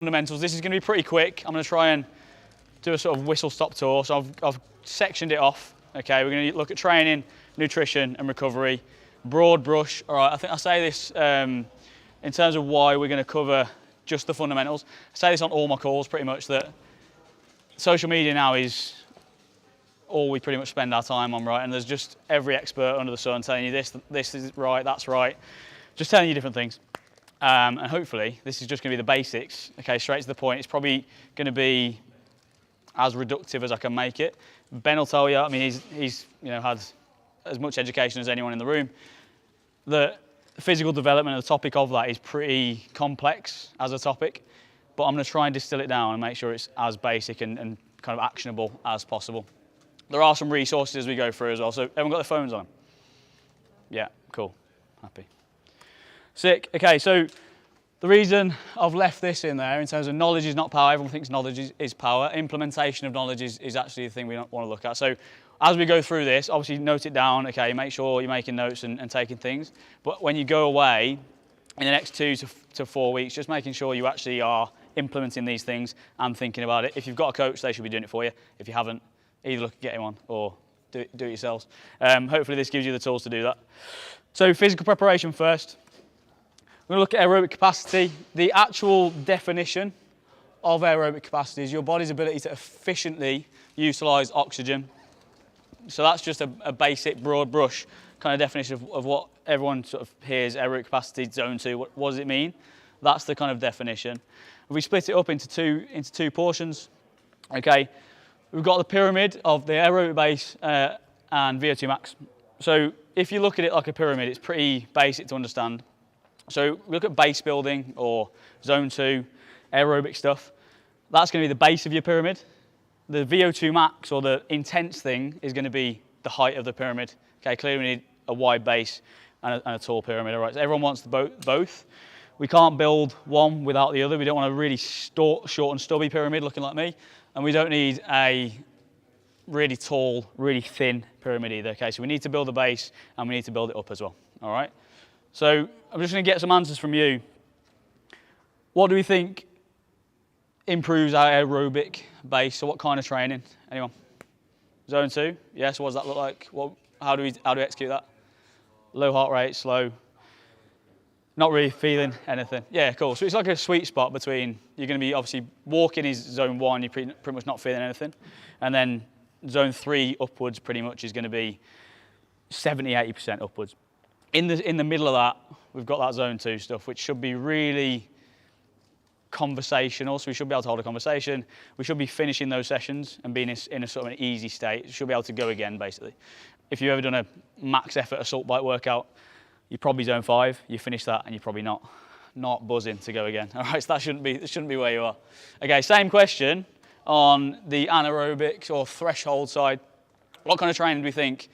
Fundamentals. This is going to be pretty quick. I'm going to try and do a sort of whistle-stop tour. So I've sectioned it off. Okay, we're going to look at training, nutrition, and recovery. Broad brush. All right, I think I say this in terms of why we're going to cover just the fundamentals. I say this on all my calls, pretty much, that social media now is all we pretty much spend our time on, right? And there's just every expert under the sun telling you this is right, that's right, just telling you different things. And hopefully this is just going to be the basics. Okay, straight to the point. It's probably going to be as reductive as I can make it. Ben will tell you. I mean, he's had as much education as anyone in the room. The physical development and the topic of that is pretty complex as a topic, but I'm going to try and distill it down and make sure it's as basic and kind of actionable as possible. There are some resources as we go through as well. So everyone got their phones on? Yeah, cool, happy. Sick. Okay, so the reason I've left this in there in terms of knowledge is not power. Everyone thinks knowledge is power. Implementation of knowledge is actually the thing we don't want to look at. So as we go through this, obviously note it down. Okay, make sure you're making notes and taking things. But when you go away in the next 2 to 4 weeks, just making sure you actually are implementing these things and thinking about it. If you've got a coach, they should be doing it for you. If you haven't, either look at getting one or do it yourselves. Hopefully this gives you the tools to do that. So physical preparation first. We're going to look at aerobic capacity. The actual definition of aerobic capacity is your body's ability to efficiently utilise oxygen. So that's just a basic broad brush kind of definition of what everyone sort of hears aerobic capacity zone 2. What does it mean? That's the kind of definition. If we split it up into two portions, okay, we've got the pyramid of the aerobic base and VO2 max. So if you look at it like a pyramid, it's pretty basic to understand. So look at base building or zone 2, aerobic stuff. That's going to be the base of your pyramid. The VO2 max or the intense thing is going to be the height of the pyramid. Okay, clearly we need a wide base and a tall pyramid. All right, so everyone wants both. We can't build one without the other. We don't want a really short and stubby pyramid looking like me. And we don't need a really tall, really thin pyramid either. Okay, so we need to build a base and we need to build it up as well. All right. So I'm just going to get some answers from you. What do we think improves our aerobic base? So what kind of training? Anyone? Zone 2? Yes. What does that look like? How do we execute that? Low heart rate, slow. Not really feeling anything. Yeah, cool. So it's like a sweet spot between, you're going to be obviously walking is zone 1, you're pretty much not feeling anything. And then zone 3 upwards pretty much is going to be 70–80% upwards. In the middle of that, we've got that zone 2 stuff, which should be really conversational. So we should be able to hold a conversation. We should be finishing those sessions and being in a sort of an easy state. We should be able to go again, basically. If you've ever done a max effort assault bike workout, you're probably zone 5. You finish that and you're probably not buzzing to go again. All right, so that shouldn't be where you are. Okay, same question on the anaerobic or threshold side. What kind of training do we think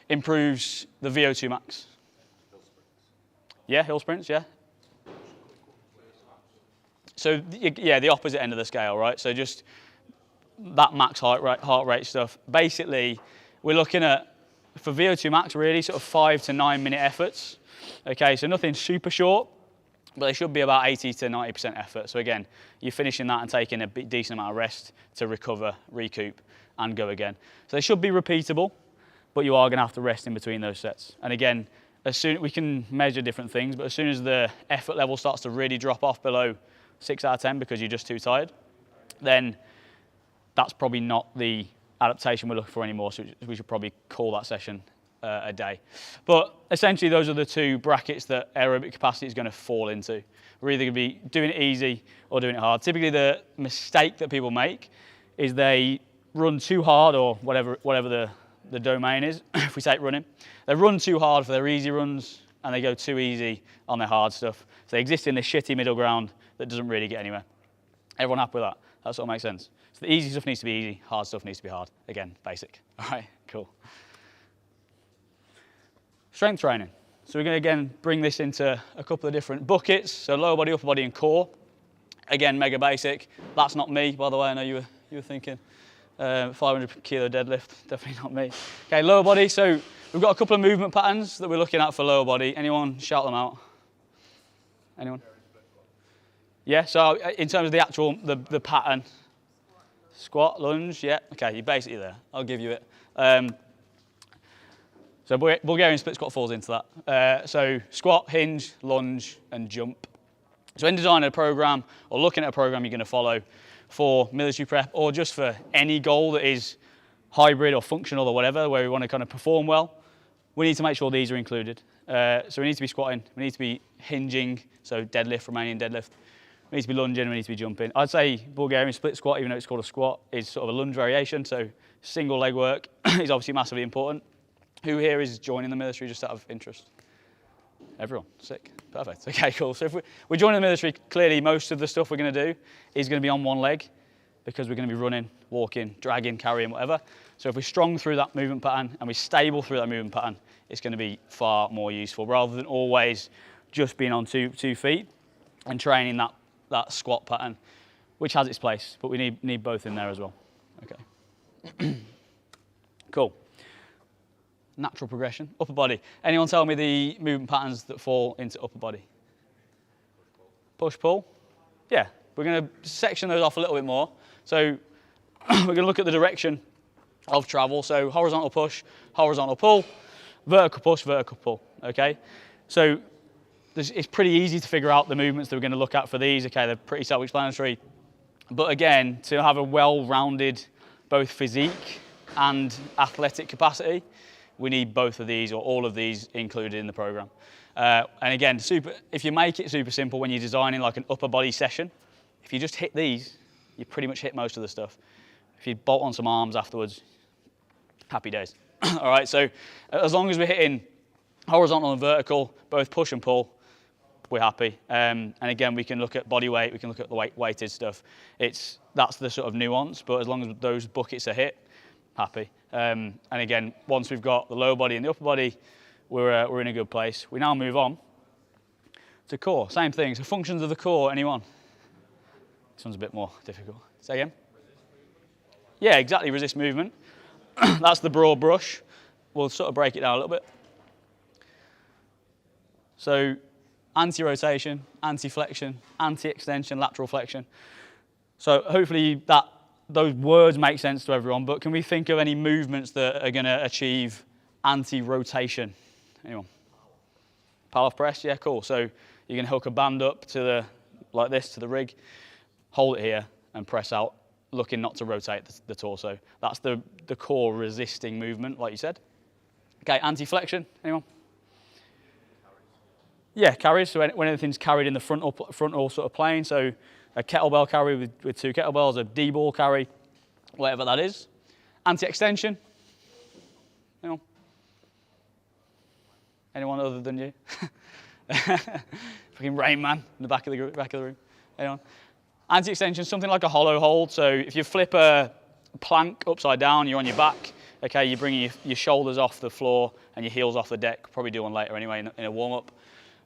improves the VO2 max? Yeah, hill sprints, yeah. So, yeah, the opposite end of the scale, right? So just that max heart rate stuff. Basically, we're looking at, for VO2 max, really sort of 5 to 9 minute efforts. Okay, so nothing super short, but they should be about 80–90% effort. So again, you're finishing that and taking a decent amount of rest to recover, recoup, and go again. So they should be repeatable, but you are going to have to rest in between those sets. And again, as soon we can measure different things, but as soon as the effort level starts to really drop off below 6 out of 10 because you're just too tired, then that's probably not the adaptation we're looking for anymore. So we should probably call that session a day. But essentially, those are the two brackets that aerobic capacity is going to fall into. We're either going to be doing it easy or doing it hard. Typically, the mistake that people make is they run too hard, or whatever the domain is. If we take running, they run too hard for their easy runs and they go too easy on their hard stuff. So they exist in this shitty middle ground that doesn't really get anywhere. Everyone happy with that? That sort of makes sense. So the easy stuff needs to be easy, hard stuff needs to be hard. Again, basic. All right, cool. Strength training. So we're going to again bring this into a couple of different buckets. So lower body, upper body, and core. Again, mega basic. That's not me, by the way. I know you were thinking 500 kilo deadlift. Definitely not me. Okay, lower body. So we've got a couple of movement patterns that we're looking at for lower body. Anyone shout them out? Anyone? Yeah, so in terms of the actual, the pattern, squat, lunge, yeah, okay, you're basically there. I'll give you it. So Bulgarian split squat falls into that. So squat, hinge, lunge, and jump. So in designing a program or looking at a program you're going to follow for military prep or just for any goal that is hybrid or functional or whatever, where we want to kind of perform well, we need to make sure these are included. So we need to be squatting, we need to be hinging, so deadlift, Romanian deadlift. We need to be lunging, we need to be jumping. I'd say Bulgarian split squat, even though it's called a squat, is sort of a lunge variation. So single leg work is obviously massively important. Who here is joining the military just out of interest? Everyone, sick, perfect. Okay, cool. So if we're joining the military, clearly most of the stuff we're going to do is going to be on one leg because we're going to be running, walking, dragging, carrying, whatever. So if we're strong through that movement pattern and we're stable through that movement pattern, it's going to be far more useful rather than always just being on two feet and training that squat pattern, which has its place, but we need both in there as well. Okay. Cool. Natural progression, upper body. Anyone tell me the movement patterns that fall into upper body? Push, pull. Yeah, we're going to section those off a little bit more. So we're going to look at the direction of travel. So horizontal push, horizontal pull, vertical push, vertical pull. Okay. So it's pretty easy to figure out the movements that we're going to look at for these. Okay, they're pretty self-explanatory. But again, to have a well-rounded both physique and athletic capacity, we need both of these or all of these included in the program. And again, if you make it super simple when you're designing like an upper body session, if you just hit these, you pretty much hit most of the stuff. If you bolt on some arms afterwards, happy days. All right, so as long as we're hitting horizontal and vertical, both push and pull, we're happy. And again, we can look at body weight, we can look at the weighted stuff. That's the sort of nuance, but as long as those buckets are hit, happy. And again, once we've got the lower body and the upper body, we're in a good place. We now move on to core. Same thing. So functions of the core, anyone? This one's a bit more difficult. Say again? Yeah, exactly, resist movement. That's the broad brush. We'll sort of break it down a little bit. So anti-rotation, anti-flexion, anti-extension, lateral flexion. So hopefully those words make sense to everyone, but can we think of any movements that are going to achieve anti-rotation? Anyone? Power press, yeah, cool. So you're going to hook a band up like this to the rig, hold it here and press out, looking not to rotate the torso. That's the core resisting movement, like you said. Okay, anti-flexion, anyone? Yeah, carries, so when anything's carried in the front or sort of plane, so a kettlebell carry with two kettlebells, a D-ball carry, whatever that is. Anti-extension. Anyone other than you? Fucking Rain Man in the back of the room. Anyone? Anti-extension, something like a hollow hold. So if you flip a plank upside down, you're on your back. Okay, you're bringing your shoulders off the floor and your heels off the deck. Probably do one later anyway in a warm-up.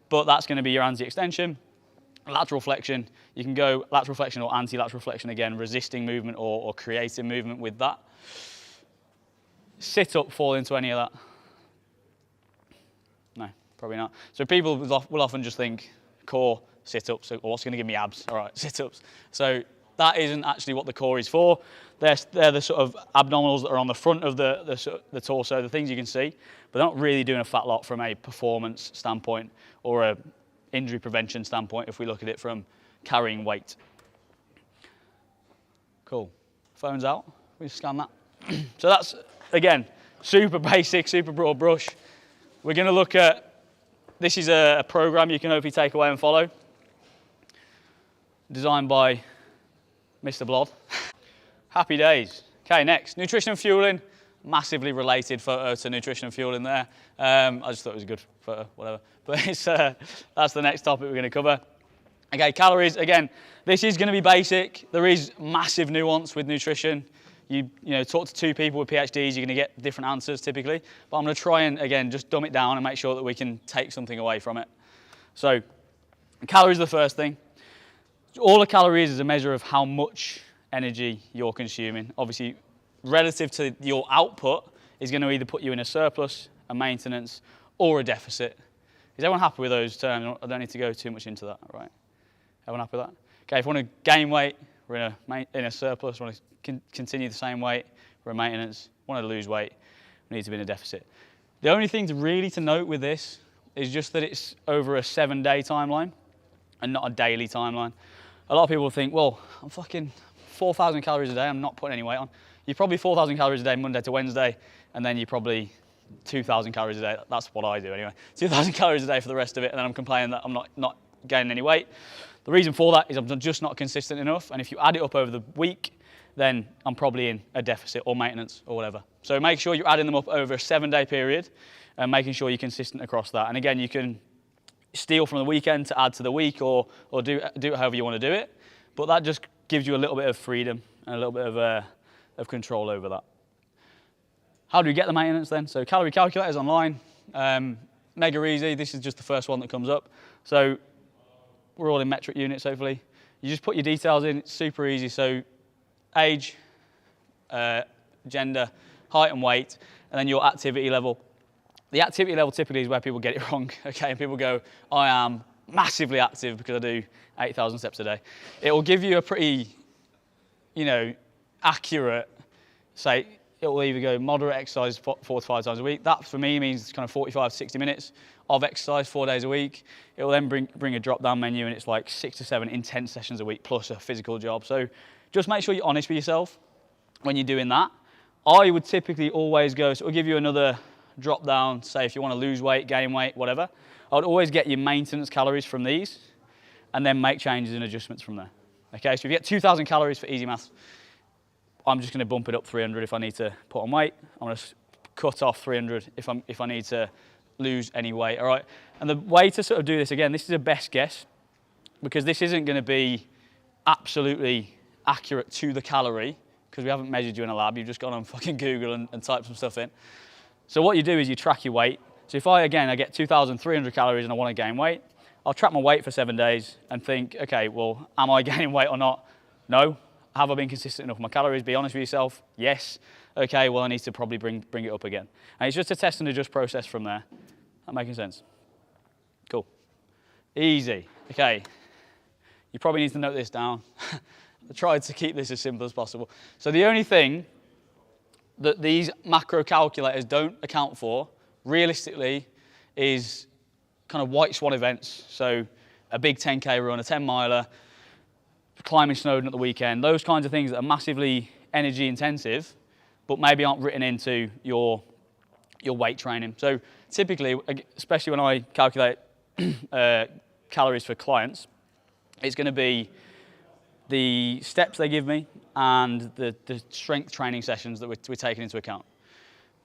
But that's going to be your anti-extension. Lateral flexion, you can go lateral flexion or anti-lateral flexion again, resisting movement or creating movement with that. Sit-up fall into any of that? No, probably not. So people will often just think core, sit-ups, or what's going to give me abs? All right, sit-ups. So that isn't actually what the core is for. They're the sort of abdominals that are on the front of the torso, the things you can see, but they're not really doing a fat lot from a performance standpoint or a injury prevention standpoint if we look at it from carrying weight. Cool. Phones out. We scan that. So that's, again, super basic, super broad brush. We're going to look at, this is a program you can hopefully take away and follow. Designed by Mr. Blod. Happy days. Okay, next, nutrition and fueling. Massively related photo to nutrition and fueling there. I just thought it was a good photo, whatever. But that's the next topic we're going to cover. Okay, calories. Again, this is going to be basic. There is massive nuance with nutrition. You talk to two people with PhDs, you're going to get different answers typically. But I'm going to try and, again, just dumb it down and make sure that we can take something away from it. So, calories are the first thing. All a calorie is a measure of how much energy you're consuming. Obviously, relative to your output is going to either put you in a surplus, a maintenance, or a deficit. Is everyone happy with those terms? I don't need to go too much into that, right? Everyone happy with that? Okay, if we want to gain weight, we're in a surplus. We want to continue the same weight, we're in maintenance. Want to lose weight, we need to be in a deficit. The only thing to note with this is just that it's over a 7-day timeline and not a daily timeline. A lot of people think, well, I'm fucking 4,000 calories a day, I'm not putting any weight on. You're probably 4,000 calories a day Monday to Wednesday, and then you're probably 2,000 calories a day. That's what I do anyway. 2,000 calories a day for the rest of it, and then I'm complaining that I'm not gaining any weight. The reason for that is I'm just not consistent enough, and if you add it up over the week, then I'm probably in a deficit or maintenance or whatever. So make sure you're adding them up over a 7-day period and making sure you're consistent across that. And again, you can steal from the weekend to add to the week or do it however you want to do it. But that just gives you a little bit of freedom and a little bit of control over that. How do we get the maintenance then? So calorie calculators online, mega easy. This is just the first one that comes up. So we're all in metric units, hopefully. You just put your details in, it's super easy. So age, gender, height and weight, and then your activity level. The activity level typically is where people get it wrong, okay? And people go, I am massively active because I do 8,000 steps a day. It will give you a pretty, accurate, say, it will either go moderate exercise 4 to 5 times a week. That for me means kind of 45 to 60 minutes of exercise 4 days a week. It will then bring a drop-down menu, and it's like 6 to 7 intense sessions a week plus a physical job. So just make sure you're honest with yourself when you're doing that. I would typically always go, so it'll give you another drop down, say if you want to lose weight, gain weight, whatever. I would always get your maintenance calories from these and then make changes and adjustments from there. Okay, so if you get 2,000 calories for easy maths, I'm just going to bump it up 300 if I need to put on weight. I'm going to cut off 300 if I need to lose any weight, all right? And the way to sort of do this, again, this is a best guess because this isn't going to be absolutely accurate to the calorie because we haven't measured you in a lab. You've just gone on fucking Google and typed some stuff in. So what you do is you track your weight. So if I get 2,300 calories and I want to gain weight, I'll track my weight for 7 days and think, okay, well, am I gaining weight or not? No. Have I been consistent enough with my calories? Be honest with yourself. Yes. Okay, well, I need to probably bring it up again. And it's just a test and adjust process from there. That making sense? Cool. Easy. Okay. You probably need to note this down. I tried to keep this as simple as possible. So the only thing that these macro calculators don't account for, realistically, is kind of white swan events. So a big 10K run, a 10 miler, climbing Snowdon at the weekend, those kinds of things that are massively energy intensive, but maybe aren't written into your weight training. So typically, especially when I calculate calories for clients, it's going to be the steps they give me and the strength training sessions that we're taking into account.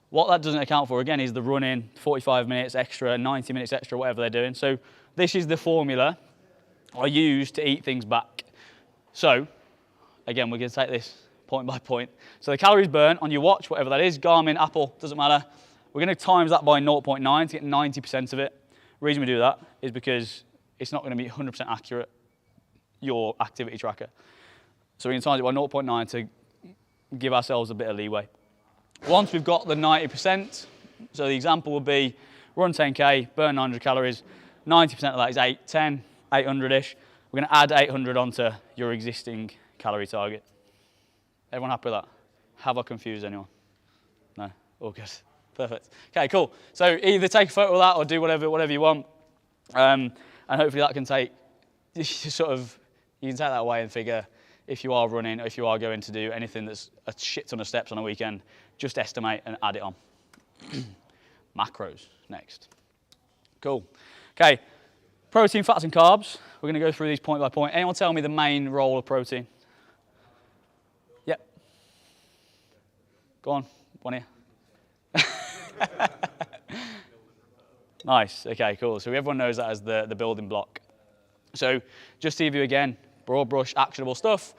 What that doesn't account for, again, is the run-in, 45 minutes extra, 90 minutes extra, whatever they're doing. So this is the formula I use to eat things back. So, again, we're going to take this point by point. So the calories burnt on your watch, whatever that is, Garmin, Apple, doesn't matter. We're going to times that by 0.9 to get 90% of it. The reason we do that is because it's not going to be 100% accurate, your activity tracker. So we can times it by 0.9 to give ourselves a bit of leeway. Once we've got the 90%, so the example would be run 10K, burn 900 calories, 90% of that is 800-ish. We're going to add 800 onto your existing calorie target. Everyone happy with that? Have I confused anyone? No? All good. Perfect. Okay, cool. So either take a photo of that or do whatever you want. And hopefully that can take, you can take that away and figure if you are running or if you are going to do anything that's a shit ton of steps on a weekend, just estimate and add it on. Macros next. Cool. Okay, protein, fats and carbs. We're going to go through these point by point. Anyone tell me the main role of protein? Yep. Go on, one here. Nice, okay, cool. So everyone knows that as the building block. So just to give you again, broad brush, actionable stuff.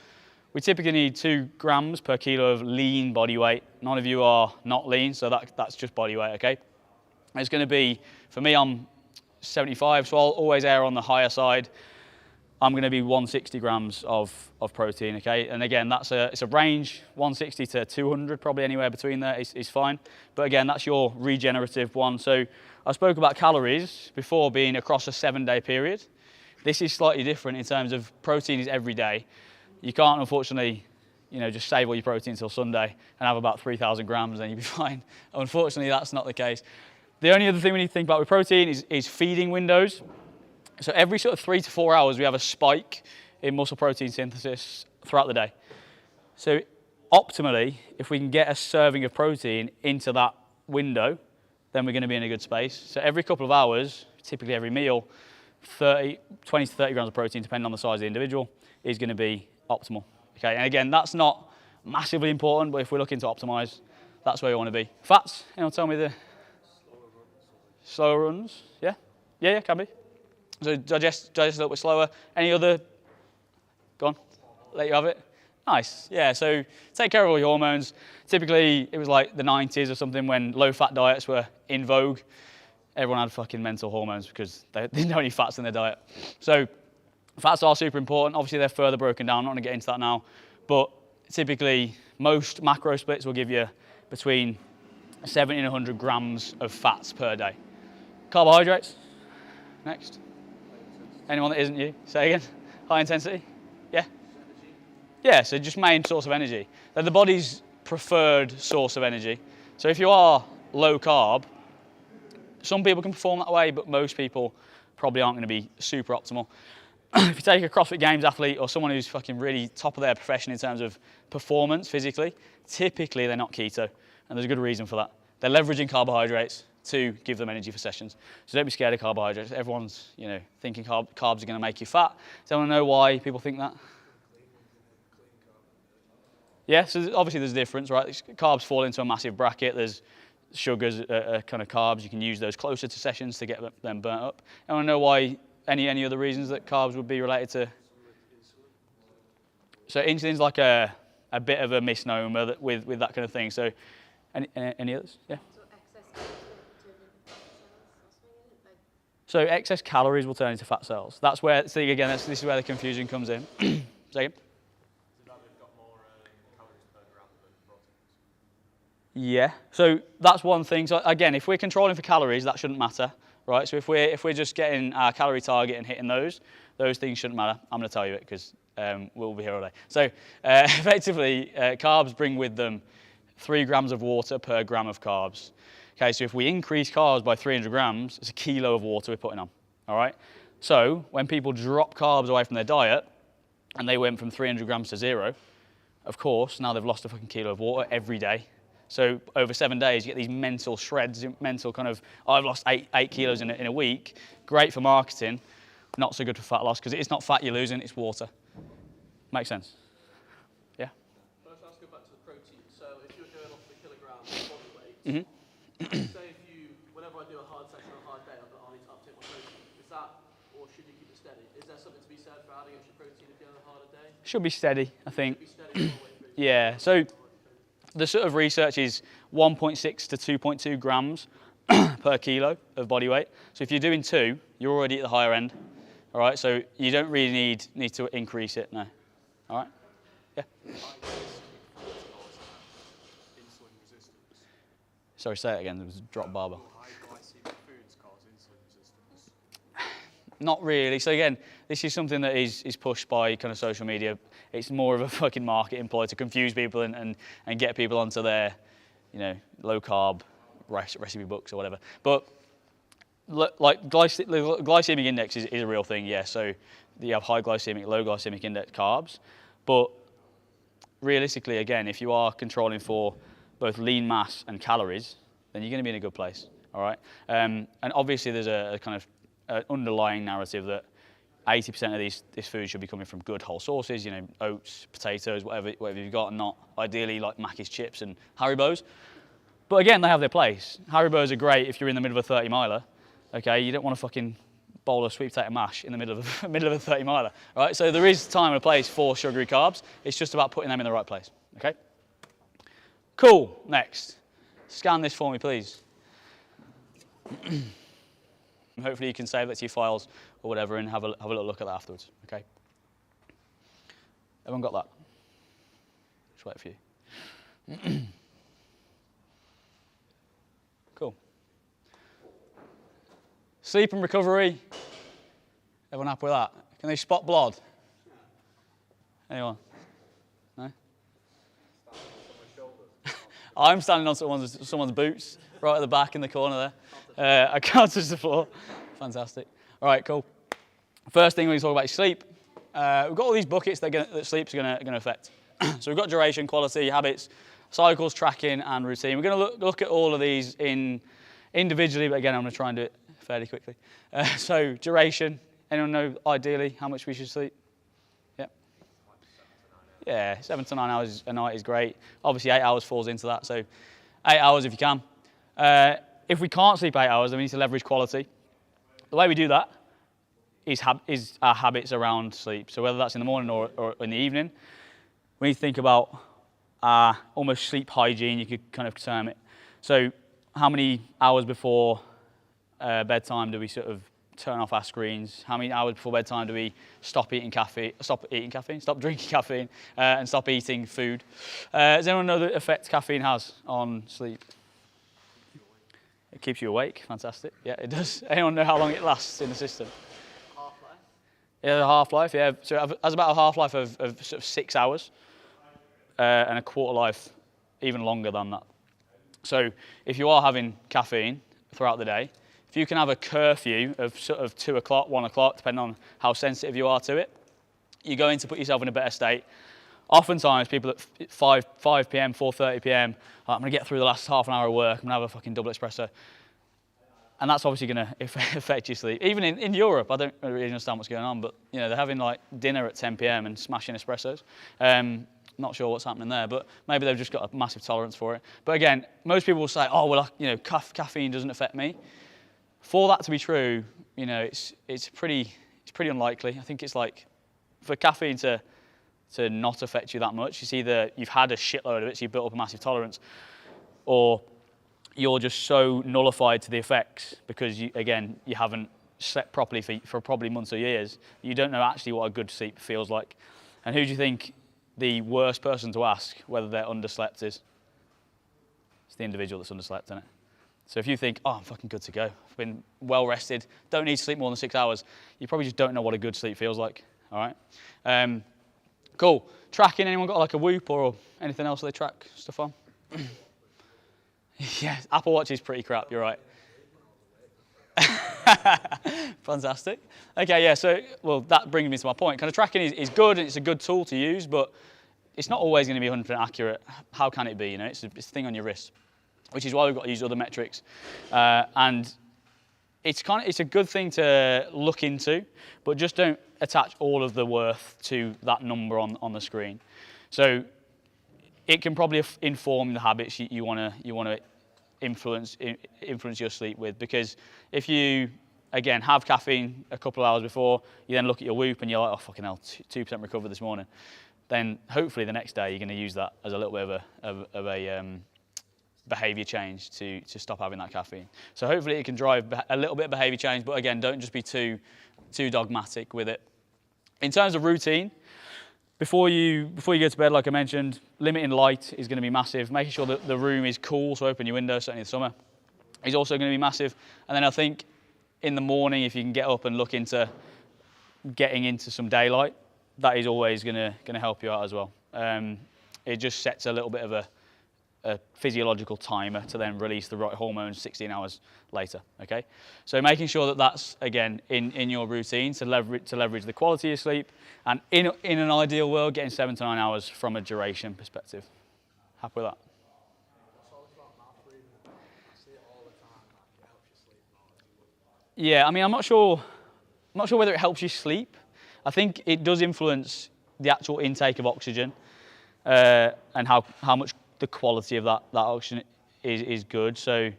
We typically need 2 grams per kilo of lean body weight. None of you are not lean, so that's just body weight, okay? And it's going to be, for me, I'm 75, so I'll always err on the higher side. I'm going to be 160 grams of protein, okay? And again, it's a range, 160 to 200, probably anywhere between there is fine. But again, that's your regenerative one. So I spoke about calories before being across a 7-day period. This is slightly different in terms of protein is every day. You can't, unfortunately, just save all your protein until Sunday and have about 3,000 grams and you'll be fine. Unfortunately, that's not the case. The only other thing we need to think about with protein is feeding windows. So every sort of 3 to 4 hours, we have a spike in muscle protein synthesis throughout the day. So optimally, if we can get a serving of protein into that window, then we're going to be in a good space. So every couple of hours, typically every meal, 20 to 30 grams of protein, depending on the size of the individual, is going to be optimal. Okay, and again, that's not massively important, but if we're looking to optimize, that's where we want to be. Fats, anyone tell me the slower runs? Yeah? Yeah, can be. So digest a little bit slower. Any other? Go on, let you have it. Nice, yeah, so take care of all your hormones. Typically, it was like the 90s or something when low-fat diets were in vogue. Everyone had fucking mental hormones because they didn't have any fats in their diet. So fats are super important. Obviously, they're further broken down. I'm not going to get into that now. But typically, most macro splits will give you between 70 and 100 grams of fats per day. Carbohydrates, next. Anyone that isn't you, say again. High intensity, yeah? Yeah, so just main source of energy. They're the body's preferred source of energy. So if you are low carb, some people can perform that way, but most people probably aren't going to be super optimal. If you take a CrossFit Games athlete or someone who's fucking really top of their profession in terms of performance physically, typically they're not keto, and there's a good reason for that. They're leveraging carbohydrates to give them energy for sessions. So don't be scared of carbohydrates. Everyone's, thinking carbs are going to make you fat. Does anyone know why people think that? Yeah, so obviously there's a difference, right? Carbs fall into a massive bracket. There's sugars, kind of carbs. You can use those closer to sessions to get them burnt up. Anyone know why? Any other reasons that carbs would be related to? So insulin's like a bit of a misnomer with that kind of thing. So any others? Yeah. So excess calories will turn into fat cells. That's where, so again, this is where the confusion comes in. Second. Yeah, so that's one thing. So again, if we're controlling for calories, that shouldn't matter, right? So if we're just getting our calorie target and hitting those things shouldn't matter. I'm going to tell you it because we'll be here all day. So effectively, carbs bring with them 3 grams of water per gram of carbs. Okay, so if we increase carbs by 300 grams, it's a kilo of water we're putting on, all right? So when people drop carbs away from their diet and they went from 300 grams to 0, of course, now they've lost a fucking kilo of water every day. So over 7 days, you get these mental shreds, mental kind of, I've lost 8 kilos in a week. Great for marketing, not so good for fat loss because it's not fat you're losing, it's water. Makes sense? Yeah? First, let's go back to the protein. So if you're going off the kilograms of body weight, say whenever I do a hard session or a hard day, I need to uptake my protein. Is that, or should you keep it steady? Is there something to be said for adding extra protein if you're on a harder day? Should be steady, I think. Should be steady all the way through. Yeah, so the sort of research is 1.6 to 2.2 grams per kilo of body weight. So if you're doing 2, you're already at the higher end. All right, so you don't really need to increase it, no. All right, yeah. Sorry, say it again. There was a drop barber. High glycemic foods cause insulin resistance. Not really. So again, this is something that is pushed by kind of social media. It's more of a fucking marketing ploy to confuse people and get people onto their, low carb recipe books or whatever. But like glycemic index is a real thing, yeah. So you have high glycemic, low glycemic index carbs. But realistically, again, if you are controlling for both lean mass and calories, then you're going to be in a good place, all right? And obviously there's a kind of underlying narrative that 80% of this food should be coming from good whole sources, oats, potatoes, whatever you've got, and not ideally like Mackey's chips and Haribo's. But again, they have their place. Haribo's are great if you're in the middle of a 30-miler, okay? You don't want a fucking bowl of sweet potato mash in the middle of a 30-miler, right? So there is time and a place for sugary carbs. It's just about putting them in the right place, okay? Cool, next. Scan this for me, please. Hopefully you can save that to your files or whatever and have a little look at that afterwards, okay? Everyone got that? Just wait for you. Cool. Sleep and recovery, Everyone happy with that? Can they spot blood? Anyone? No? I'm standing on someone's boots, right at the back in the corner there. I can't touch the floor. Fantastic. All right, cool. First thing we need to talk about is sleep. We've got all these buckets that sleep's going to affect. So we've got duration, quality, habits, cycles, tracking, and routine. We're going to look at all of these individually, but again, I'm going to try and do it fairly quickly. So duration. Anyone know ideally how much we should sleep? Yeah. Yeah, 7 to 9 hours a night is great. Obviously, 8 hours falls into that, so 8 hours if you can. If we can't sleep 8 hours, then we need to leverage quality. The way we do that is our habits around sleep. So whether that's in the morning or in the evening, we need to think about our almost sleep hygiene, you could kind of term it. So how many hours before bedtime do we sort of turn off our screens? How many hours before bedtime do we stop drinking caffeine, and stop eating food? Does anyone know the effect caffeine has on sleep? It keeps you awake. Fantastic. Yeah, it does. Anyone know how long it lasts in the system? Half-life? Yeah, the half-life. Yeah, so it has about a half-life of sort of 6 hours, and a quarter life even longer than that. So if you are having caffeine throughout the day, if you can have a curfew of sort of 2 o'clock, 1 o'clock, depending on how sensitive you are to it, you're going to put yourself in a better state. Oftentimes, people at 5 p.m., 4:30 p.m., I'm going to get through the last half an hour of work, I'm going to have a fucking double espresso. And that's obviously going to affect your sleep. Even in Europe, I don't really understand what's going on, but you know, they're having like dinner at 10 p.m. and smashing espressos. Not sure what's happening there, but maybe they've just got a massive tolerance for it. But again, most people will say, oh, well, you know, caffeine doesn't affect me. For that to be true, you know, it's pretty unlikely. I think it's like, for caffeine to not affect you that much, it's either you've had a shitload of it, so you've built up a massive tolerance, or you're just so nullified to the effects because, you haven't slept properly for probably months or years. You don't know actually what a good sleep feels like. And who do you think the worst person to ask whether they're underslept is? It's the individual that's underslept, isn't it? So if you think, oh, I'm fucking good to go, I've been well rested, don't need to sleep more than 6 hours, you probably just don't know what a good sleep feels like, all right? Cool. Tracking, anyone got like a Whoop or anything else they track stuff on? Yeah, Apple Watch is pretty crap, you're right. Fantastic. Okay, yeah, so, well, that brings me to my point. Kind of tracking is good, and it's a good tool to use, but it's not always going to be 100% accurate. How can it be, you know? It's a thing on your wrist, which is why we've got to use other metrics. And it's a good thing to look into, but just don't attach all of the worth to that number on the screen. So it can probably inform the habits you want to influence your sleep with, because if you again have caffeine a couple of hours before, you then look at your Whoop and you're like, oh fucking hell, 2% recovered this morning, then hopefully the next day you're going to use that as a little bit of a behaviour change to stop having that caffeine. So hopefully it can drive a little bit of behaviour change, but again, don't just be too dogmatic with it. In terms of routine, before you go to bed, like I mentioned, limiting light is going to be massive. Making sure that the room is cool, so open your windows, certainly in the summer, is also going to be massive. And then I think in the morning, if you can get up and look into getting into some daylight, that is always going to help you out as well. It just sets a little bit of a physiological timer to then release the right hormones 16 hours later, okay? So making sure that that's, again, in your routine to leverage the quality of sleep, and in an ideal world, getting 7 to 9 hours from a duration perspective. Happy with that? Yeah, I mean, I'm not sure whether it helps you sleep. I think it does influence the actual intake of oxygen, and how much the quality of that oxygen is good. So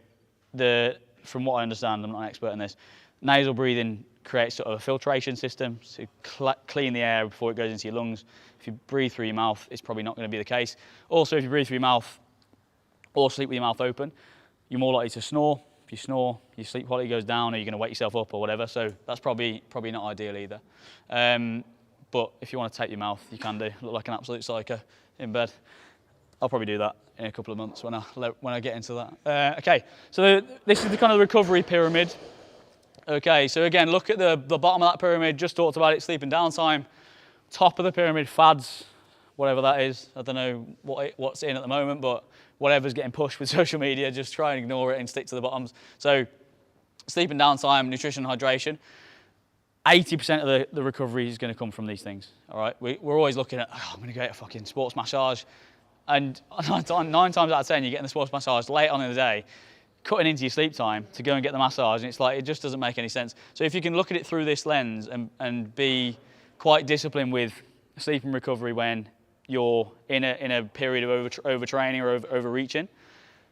from what I understand, I'm not an expert in this, nasal breathing creates sort of a filtration system to clean the air before it goes into your lungs. If you breathe through your mouth, it's probably not going to be the case. Also, if you breathe through your mouth or sleep with your mouth open, you're more likely to snore. If you snore, your sleep quality goes down, or you're going to wake yourself up or whatever. So that's probably not ideal either. But if you want to take your mouth, you can do. Look like an absolute psycho in bed. I'll probably do that in a couple of months when I get into that. Okay, so this is the kind of recovery pyramid. Okay, so again, look at the bottom of that pyramid, just talked about it, sleep and downtime. Top of the pyramid, fads, whatever that is. I don't know what's in at the moment, but whatever's getting pushed with social media, just try and ignore it and stick to the bottoms. So sleep and downtime, nutrition, hydration. 80% of the recovery is going to come from these things, all right? We're always looking at, oh, I'm going to get a fucking sports massage. And 9 times out of 10, you're getting the sports massage late on in the day, cutting into your sleep time to go and get the massage, and it's like, it just doesn't make any sense. So if you can look at it through this lens and be quite disciplined with sleep and recovery when you're in a period of overtraining or overreaching,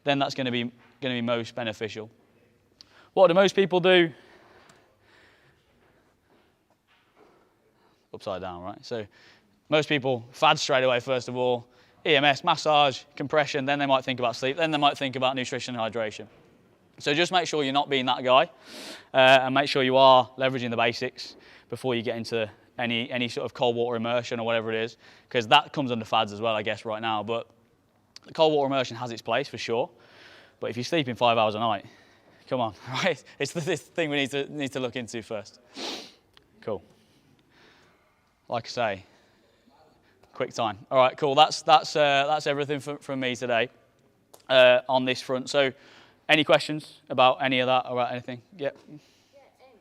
then that's going to be most beneficial. What do most people do? Upside down, right? So most people fad straight away, first of all, EMS, massage, compression, then they might think about sleep, then they might think about nutrition and hydration. So just make sure you're not being that guy, and make sure you are leveraging the basics before you get into any sort of cold water immersion or whatever it is, because that comes under fads as well, I guess, right now. But the cold water immersion has its place for sure. But if you're sleeping 5 hours a night, come on, right? It's this thing we need to look into first. Cool. Like I say, quick time. All right, cool. That's everything from me today on this front. So, any questions about any of that or about anything? Yep. Yeah,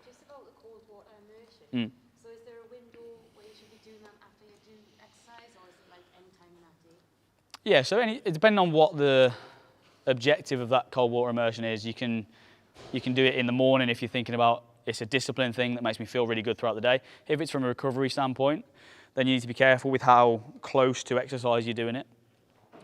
just about the cold water immersion. Mm. So, is there a window where you should be doing that after you do exercise, or is it like any time in that day? Yeah. So, depending on what the objective of that cold water immersion is, you can do it in the morning if you're thinking about it's a discipline thing that makes me feel really good throughout the day. If it's from a recovery standpoint, then you need to be careful with how close to exercise you're doing it.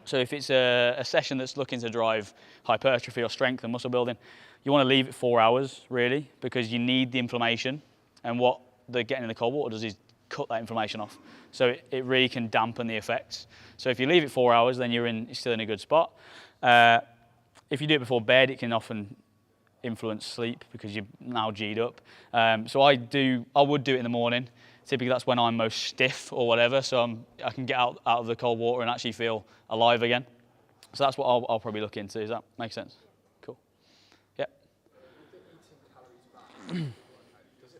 So if it's a session that's looking to drive hypertrophy or strength and muscle building, you want to leave it 4 hours, really, because you need the inflammation. And what the getting in the cold water does is cut that inflammation off. So it really can dampen the effects. So if you leave it 4 hours, then you're still in a good spot. If you do it before bed, it can often influence sleep because you're now G'd up. So I would do it in the morning. Typically that's when I'm most stiff or whatever, so I can get out of the cold water and actually feel alive again. So that's what I'll probably look into. Does that make sense? Cool. Yeah. Does it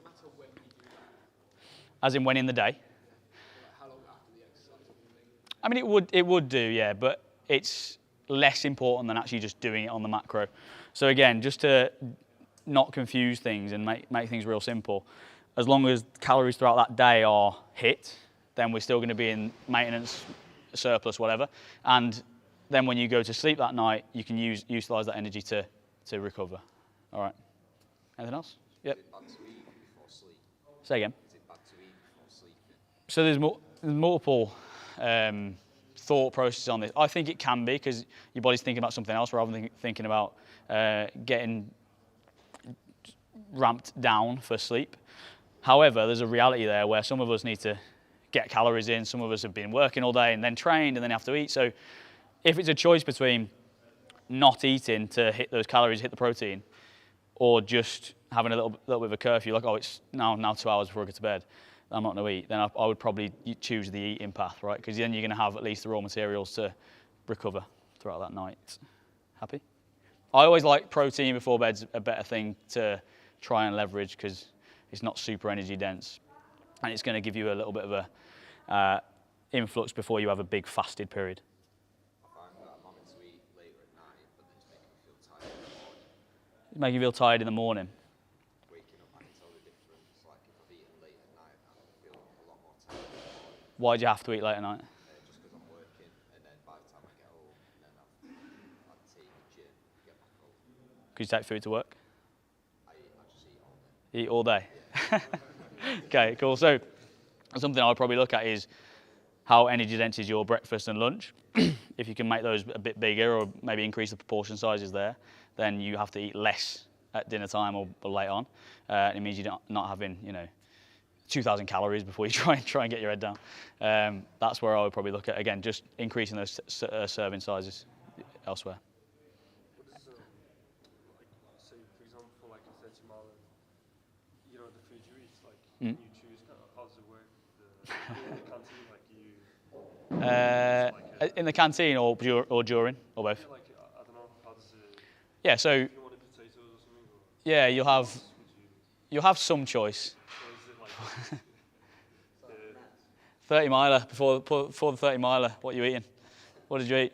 matter when you do that? As in when in the day? How long after the exercise? I mean, it would do, yeah, but it's less important than actually just doing it on the macro. So again, just to not confuse things and make things real simple, as long as calories throughout that day are hit, then we're still going to be in maintenance, surplus, whatever. And then when you go to sleep that night, you can utilize that energy to recover. All right. Anything else? Yep. Is it bad to eat before sleep? Say again. Is it bad to eat before sleeping? So there's multiple thought processes on this. I think it can be because your body's thinking about something else rather than thinking about getting ramped down for sleep. However, there's a reality there where some of us need to get calories in, some of us have been working all day and then trained and then have to eat. So if it's a choice between not eating to hit those calories, hit the protein, or just having a little bit of a curfew, like, oh, it's now 2 hours before I go to bed, I'm not going to eat, then I would probably choose the eating path, right? Because then you're going to have at least the raw materials to recover throughout that night. Happy? I always like protein before bed's a better thing to try and leverage because it's not super energy dense, and it's going to give you a little bit of a influx before you have a big fasted period. I find that I'm having to eat later at night, but then it's making me feel tired in the morning. It's making you feel tired in the morning. Waking up, I can tell the difference. Like if I've eaten late at night, I feel a lot more tired in the morning. Why do you have to eat late at night? Just because I'm working, and then by the time I get home, and then I've tea, gym, get back home. Could you take food to work? I just eat Eat all all day. day? Okay, cool. So something I'll probably look at is how energy dense is your breakfast and lunch. If you can make those a bit bigger or maybe increase the proportion sizes there, then you have to eat less at dinner time or late on. It means you're not having, 2,000 calories before you try and get your head down. That's where I would probably look at, again, just increasing those serving sizes elsewhere. What is, say, for example, like a 30-mile, the food you eat, like, Mm. you choose, how does it work? In the canteen, like, In the canteen or during, or both? like, I don't know, how does it, Yeah, so if you wanted potatoes or something, or yeah, you'll have you'll have some choice. Or is it like 30 miler before the 30 miler. What are you eating? What did you eat?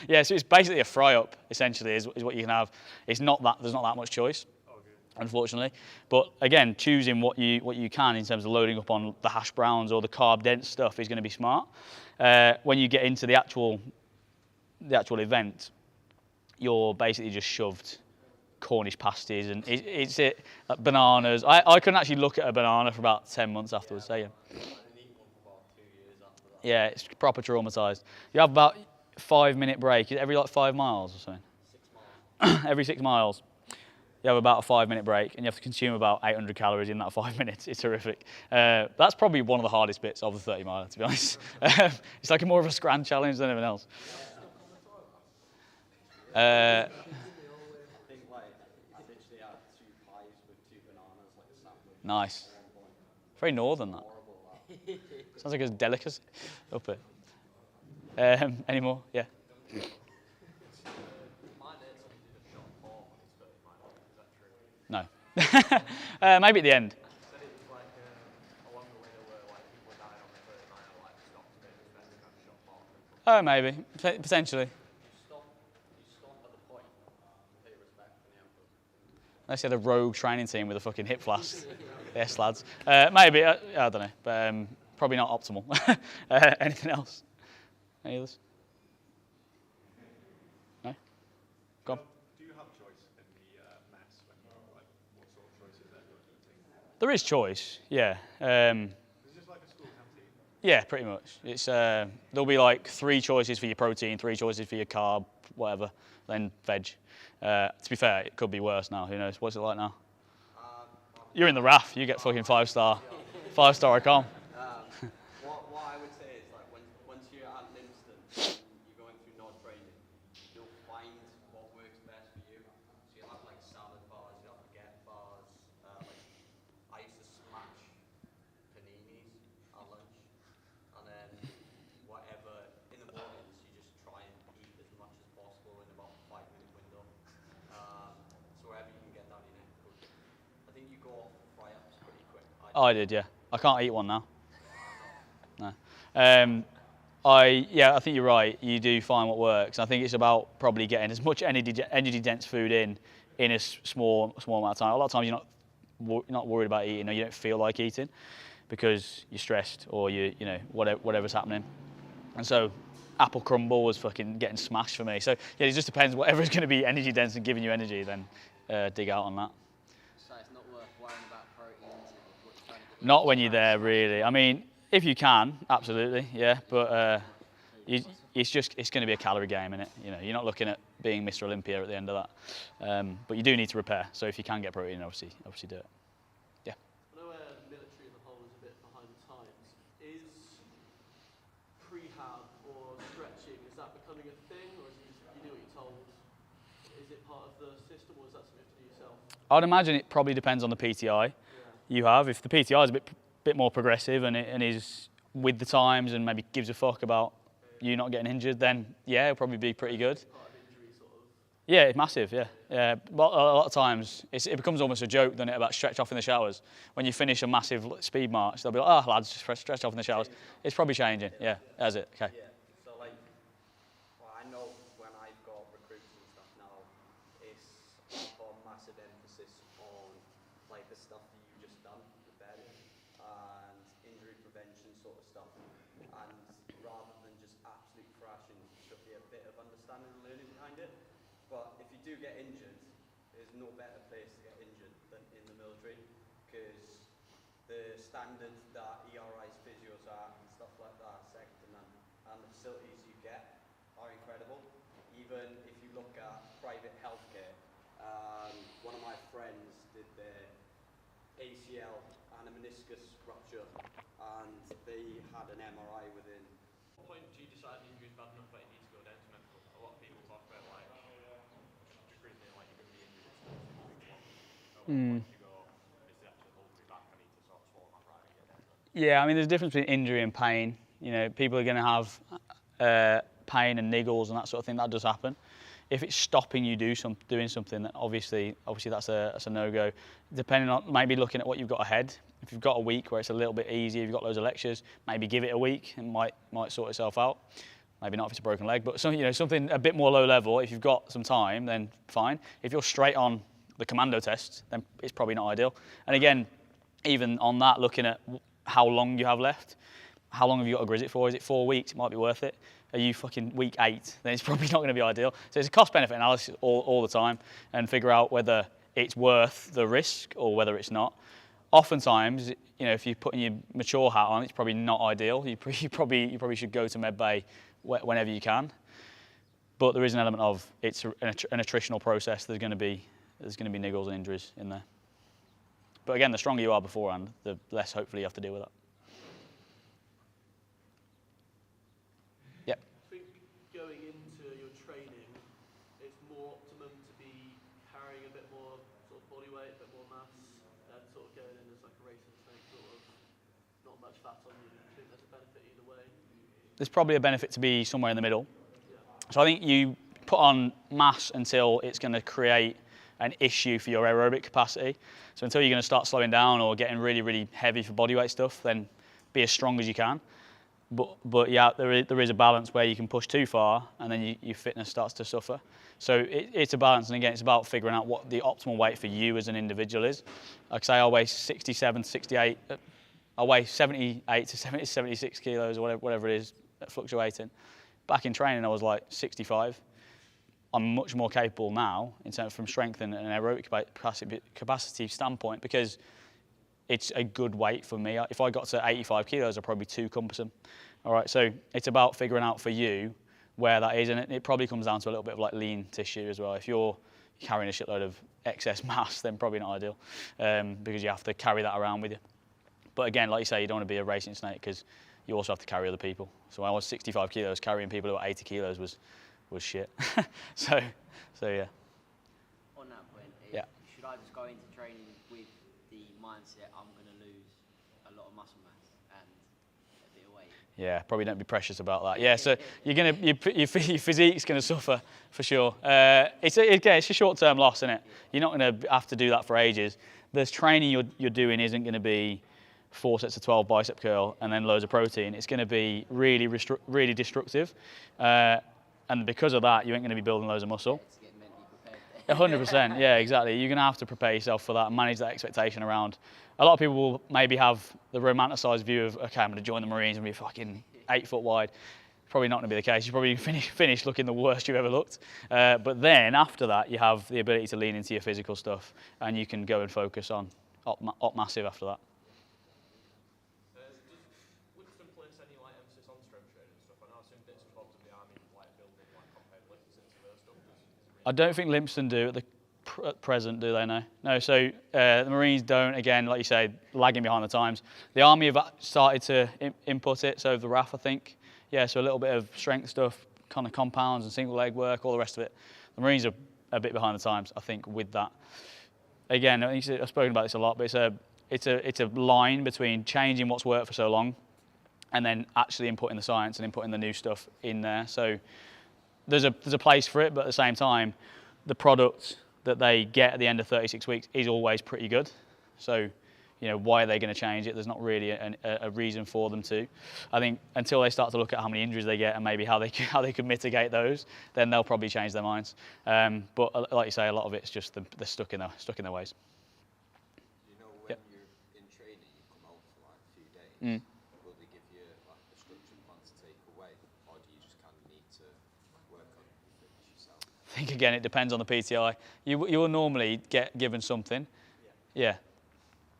Yeah, so it's basically a fry up. Essentially, is what you can have. It's not that there's not that much choice, unfortunately. But again, choosing what you can in terms of loading up on the hash browns or the carb dense stuff is going to be smart. When you get into the actual event, you're basically just shoved Cornish pasties and bananas. I couldn't actually look at a banana for about 10 months afterwards. So yeah. Yeah, it's proper traumatized. You have about 5-minute break every like 5 miles or something. 6 miles. Every 6 miles, you have about a 5-minute break, and you have to consume about 800 calories in that 5 minutes. It's horrific. That's probably one of the hardest bits of the 30 miler, to be honest. It's like more of a scran challenge than anything else. I think like I literally had 2 pies with 2 bananas, like a sandwich. Nice. Very northern, that. Sounds like a delicacy up it. Any more? Yeah. No. Maybe at the end. Oh, maybe. Potentially. Unless you had a rogue training team with a fucking hip flask. Yes, lads. Maybe. I don't know. But probably not optimal. Anything else? Any others? No? Go on. Do you have choice in the mess when you're like, what sort of choices they're eating? There is choice, yeah. It's just like a school canteen. Yeah, pretty much. It's there'll be like 3 choices for your protein, 3 choices for your carb, whatever, then veg. To be fair, it could be worse now. Who knows? What's it like now? You're in the RAF. You get fucking 5-star. 5-star I can't. What I would say is like once you're at an instance and you're going through NOD training, you'll find what works best for you. So you'll have like salad bars, you'll have baguette bars. I used to smash paninis at lunch, and then whatever in the mornings you just try and eat as much as possible in about a 5-minute window. So wherever you can get down your neck. I think you go off fry-ups pretty quick. I did, yeah. I can't eat one now. No. I think you're right. You do find what works. I think it's about probably getting as much energy dense food in a small amount of time. A lot of times you're not worried about eating, or you don't feel like eating because you're stressed or you know whatever's happening. And so apple crumble was fucking getting smashed for me. So yeah, it just depends. Whatever's going to be energy dense and giving you energy, then dig out on that. So it's not worth worrying about proteins. Not when you're there, really. I mean, if you can, absolutely, yeah. But it's going to be a calorie game, innit? You know, you're not looking at being Mr. Olympia at the end of that. But you do need to repair. So if you can get protein, obviously do it. Yeah. I know the military as a whole is a bit behind the times. Is prehab or stretching, is that becoming a thing, or is it just you do what you're told? Is it part of the system, or is that something you have to do yourself? I'd imagine it probably depends on the PTI you have. If the PTI is a bit more progressive and is with the times and maybe gives a fuck about you not getting injured, then yeah, it'll probably be pretty good. Yeah, it's massive, yeah. But a lot of times it becomes almost a joke, doesn't it, about stretch off in the showers. When you finish a massive speed march, they'll be like, oh, lads, just stretch off in the showers. It's probably changing, yeah, has it? Okay. Yeah, so like, well, I know when I've got recruits and stuff now, I've got a massive emphasis on like the stuff that you just done, the bed, and injury prevention sort of stuff. And rather than just absolute thrashing, there should be a bit of understanding and learning behind it. But if you do get injured, there's no better place to get injured than in the military, because the standards that ERI's physios are and stuff like that are second to none, and the facilities you get are incredible. Even if you look at private healthcare, one of my friends did their ACL and a meniscus rupture, and they had an MRI within. What point do you decide the injury is bad enough that you need to go down to medical? A lot of people talk about like just reasoning like you're going to be injured. At what point do you go, is the actual hold me back? I need to sort of swallow my pride and get down to it. Yeah, I mean, there's a difference between injury and pain. You know, people are going to have pain and niggles and that sort of thing. That does happen. If it's stopping you doing something, then obviously that's a no-go. Depending on, maybe looking at what you've got ahead. If you've got a week where it's a little bit easier, you've got loads of lectures, maybe give it a week and might sort itself out. Maybe not if it's a broken leg, but something a bit more low level. If you've got some time, then fine. If you're straight on the commando test, then it's probably not ideal. And again, even on that, looking at how long you have left, how long have you got to grizz it for? Is it 4 weeks? It might be worth it. Are you fucking week 8? Then it's probably not going to be ideal. So it's a cost-benefit analysis all the time and figure out whether it's worth the risk or whether it's not. Oftentimes, if you're putting your mature hat on, it's probably not ideal. You probably should go to med bay whenever you can. But there is an element of it's an attritional process. There's going to be niggles and injuries in there. But again, the stronger you are beforehand, the less hopefully you have to deal with that. Yep. I think going into your training, it's more optimum to be carrying a bit more sort of body weight, a bit more mass, and sort of going in as like a racing snake, sort of not much fat on you. I think there's a benefit either way. There's probably a benefit to be somewhere in the middle. So I think you put on mass until it's going to create an issue for your aerobic capacity. So until you're going to start slowing down or getting really, really heavy for bodyweight stuff, then be as strong as you can. But yeah, there is a balance where you can push too far and then your fitness starts to suffer. So it's a balance, and again, it's about figuring out what the optimal weight for you as an individual is. Like I say, I weigh 67, 68, I weigh 78 to 76 kilos or whatever it is, fluctuating. Back in training, I was like 65. I'm much more capable now in terms from strength and an aerobic capacity standpoint because it's a good weight for me. If I got to 85 kilos, I'd probably be too cumbersome. All right, so it's about figuring out for you where that is, and it probably comes down to a little bit of like lean tissue as well. If you're carrying a shitload of excess mass, then probably not ideal because you have to carry that around with you. But again, like you say, you don't want to be a racing snake because you also have to carry other people. So when I was 65 kilos, carrying people who were 80 kilos was shit. so yeah. On that point, Yeah. should I just go into training with the mindset I'm going to lose a lot of muscle mass and a bit of weight? Yeah, probably don't be precious about that. Yeah, so your physique's going to suffer for sure. It's a short-term loss, isn't it? You're not going to have to do that for ages. The training you're doing isn't going to be 4 sets of 12 bicep curl and then loads of protein. It's going to be really destructive. And because of that, you ain't going to be building loads of muscle. 100%, yeah, exactly. You're going to have to prepare yourself for that and manage that expectation around. A lot of people will maybe have the romanticised view of, okay, I'm going to join the Marines and be fucking 8 foot wide. Probably not going to be the case. You probably finish looking the worst you've ever looked. But then after that, you have the ability to lean into your physical stuff and you can go and focus on op massive after that. Would some place any like emphasis on strength training and stuff? I know I've seen bits and bobs of the army like building like compared lifters into their stuff. I don't think Lympstone do at the present, do they? No. So the Marines don't. Again, like you say, lagging behind the times. The Army have started to input it. So the RAF, I think, yeah. So a little bit of strength stuff, kind of compounds and single leg work, all the rest of it. The Marines are a bit behind the times, I think, with that. Again, I've spoken about this a lot, but it's a line between changing what's worked for so long, and then actually inputting the science and inputting the new stuff in there. So there's a place for it, but at the same time, the product that they get at the end of 36 weeks is always pretty good. So, why are they going to change it? There's not really a reason for them to. I think until they start to look at how many injuries they get and maybe how they could mitigate those, then they'll probably change their minds. But like you say, a lot of it's just they're stuck in their ways. You know, when you're in training, you come out for like a few days. Will they give you like a structured plan to take away, or do you just kind of need to work on your fitness yourself? I think again, it depends on the PTI. You will normally get given something, yeah.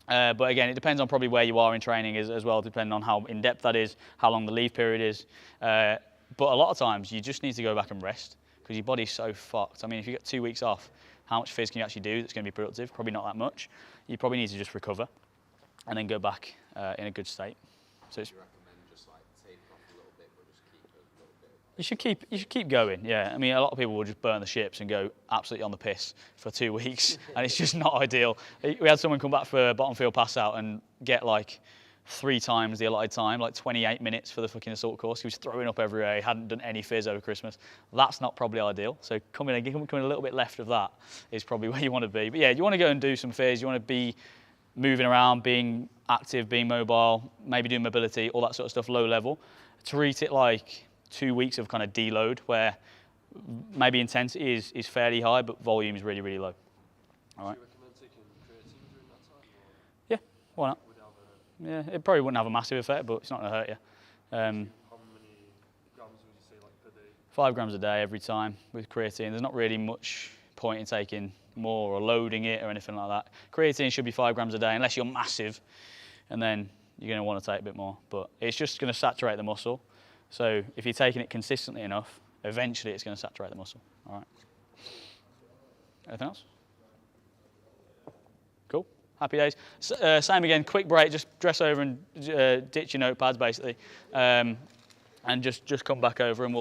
But again, it depends on probably where you are in training as well, depending on how in depth that is, how long the leave period is. But a lot of times, you just need to go back and rest because your body's so fucked. I mean, if you get 2 weeks off, how much phys can you actually do that's going to be productive? Probably not that much. You probably need to just recover and then go back in a good state. So it's, Do you recommend just like taper off a little bit, but just keep a little bit? you should keep going, yeah. I mean, a lot of people will just burn the ships and go absolutely on the piss for 2 weeks, and it's just not ideal. We had someone come back for a bottom field pass out and get like 3 times the allotted time, like 28 minutes for the fucking assault course. He was throwing up everywhere. He hadn't done any phys over Christmas. That's not probably ideal. So coming a little bit left of that is probably where you want to be. But yeah, you want to go and do some phys. You want to be moving around, being active, being mobile, maybe doing mobility, all that sort of stuff, low level. Treat it like 2 weeks of kind of deload where maybe intensity is fairly high, but volume is really, really low. All right. Do you recommend taking creatine during that time? Or Yeah, why not? would it have a, Yeah, it probably wouldn't have a massive effect, but it's not going to hurt you. how many grams would you say like per day? 5 grams a day every time with creatine. There's not really much point in taking more or loading it or anything like that. Creatine should be 5 grams a day unless you're massive, and then you're going to want to take a bit more. But it's just going to saturate the muscle. So if you're taking it consistently enough, eventually it's going to saturate the muscle. All right. Anything else? Cool. Happy days. Same again, quick break, just dress over and ditch your notepads basically. And just come back over and we'll